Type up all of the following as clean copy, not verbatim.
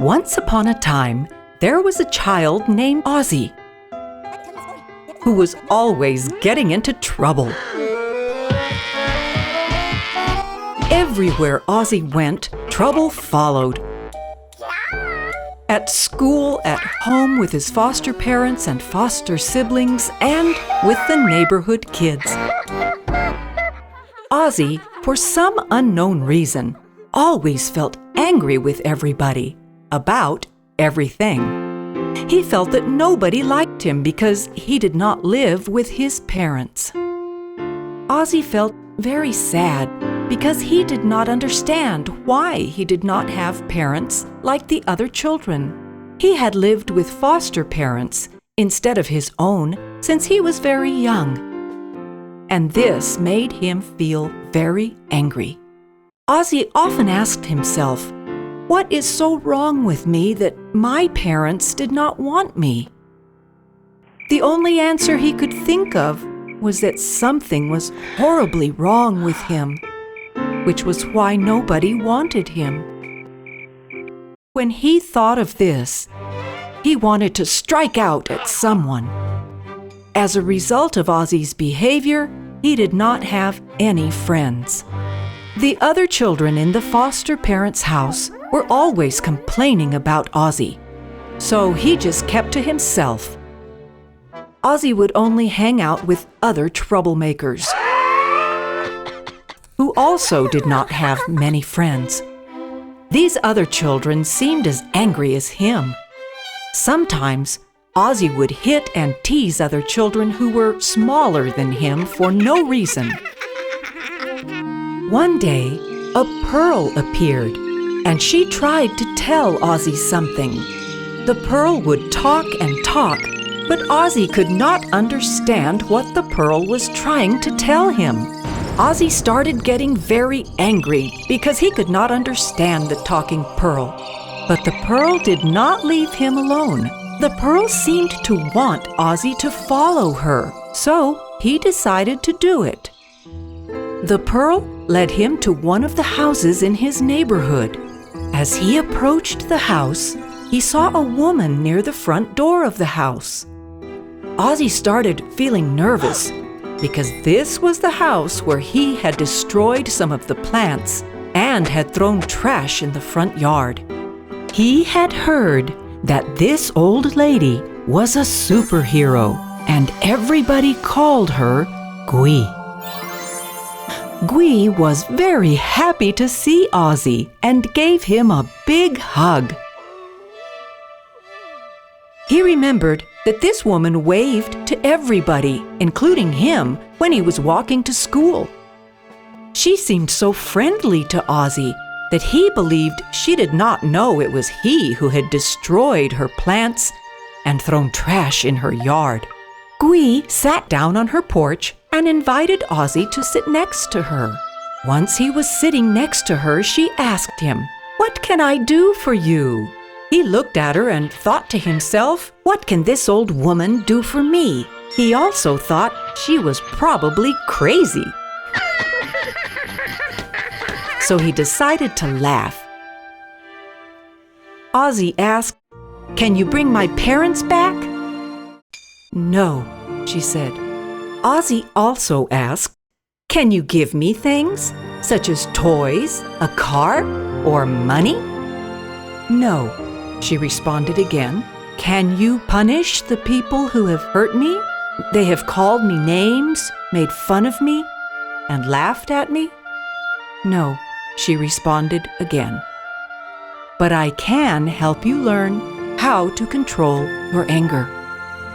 Once upon a time, there was a child named Ozzie who was always getting into trouble. Everywhere Ozzie went, trouble followed. At school, at home with his foster parents and foster siblings, and with the neighborhood kids. Ozzie, for some unknown reason, always felt angry with everybody about everything. He felt that nobody liked him because he did not live with his parents. Ozzie felt very sad because he did not understand why he did not have parents like the other children. He had lived with foster parents instead of his own since he was very young. And this made him feel very angry. Ozzie often asked himself, "What is so wrong with me that my parents did not want me?" The only answer he could think of was that something was horribly wrong with him, which was why nobody wanted him. When he thought of this, he wanted to strike out at someone. As a result of Ozzie's behavior, he did not have any friends. The other children in the foster parents' house were always complaining about Ozzie, so he just kept to himself. Ozzie would only hang out with other troublemakers who also did not have many friends. These other children seemed as angry as him. Sometimes Ozzie would hit and tease other children who were smaller than him for no reason. One day, a pearl appeared, and she tried to tell Ozzie something. The pearl would talk and talk, but Ozzie could not understand what the pearl was trying to tell him. Ozzie started getting very angry because he could not understand the talking pearl. But the pearl did not leave him alone. The pearl seemed to want Ozzie to follow her, so he decided to do it. The pearl led him to one of the houses in his neighborhood. As he approached the house, he saw a woman near the front door of the house. Ozzie started feeling nervous because this was the house where he had destroyed some of the plants and had thrown trash in the front yard. He had heard that this old lady was a superhero, and everybody called her Gui. Gui was very happy to see Ozzie and gave him a big hug. He remembered that this woman waved to everybody, including him, when he was walking to school. She seemed so friendly to Ozzie that he believed she did not know it was he who had destroyed her plants and thrown trash in her yard. Gui sat down on her porch and invited Ozzie to sit next to her. Once he was sitting next to her, she asked him, "What can I do for you?" He looked at her and thought to himself, "What can this old woman do for me?" He also thought she was probably crazy. So he decided to laugh. Ozzie asked, "Can you bring my parents back?" "No," she said. Ozzie also asked, "Can you give me things, such as toys, a car, or money?" "No," she responded again. "Can you punish the people who have hurt me? They have called me names, made fun of me, and laughed at me?" "No," she responded again. "But I can help you learn how to control your anger."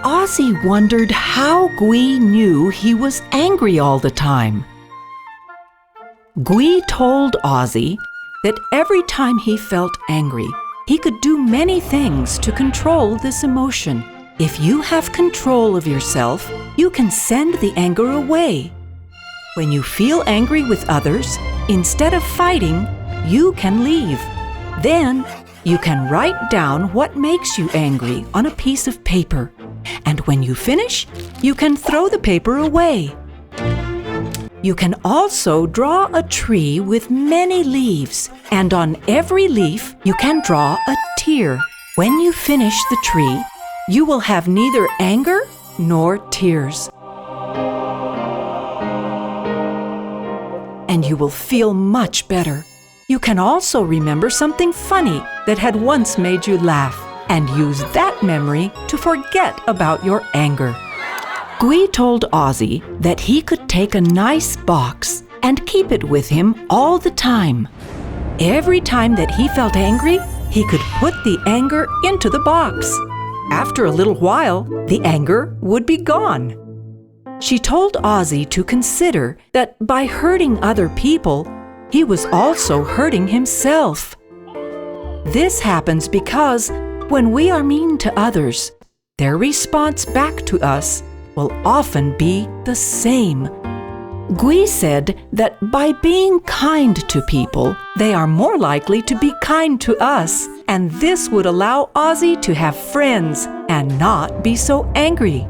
Ozzie wondered how Gui knew he was angry all the time. Gui told Ozzie that every time he felt angry, he could do many things to control this emotion. If you have control of yourself, you can send the anger away. When you feel angry with others, instead of fighting, you can leave. Then you can write down what makes you angry on a piece of paper. And when you finish, you can throw the paper away. You can also draw a tree with many leaves, and on every leaf you can draw a tear. When you finish the tree, you will have neither anger nor tears. And you will feel much better. You can also remember something funny that had once made you laugh, and use that memory to forget about your anger. Guy told Ozzie that he could take a nice box and keep it with him all the time. Every time that he felt angry, he could put the anger into the box. After a little while, the anger would be gone. She told Ozzie to consider that by hurting other people, he was also hurting himself. This happens because when we are mean to others, their response back to us will often be the same. Guy said that by being kind to people, they are more likely to be kind to us, and this would allow Ozzie to have friends and not be so angry.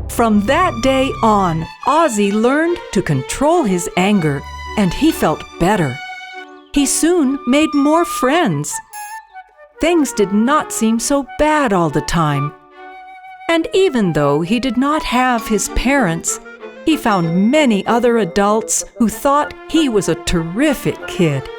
From that day on, Ozzie learned to control his anger, and he felt better. He soon made more friends. Things did not seem so bad all the time. And even though he did not have his parents, he found many other adults who thought he was a terrific kid.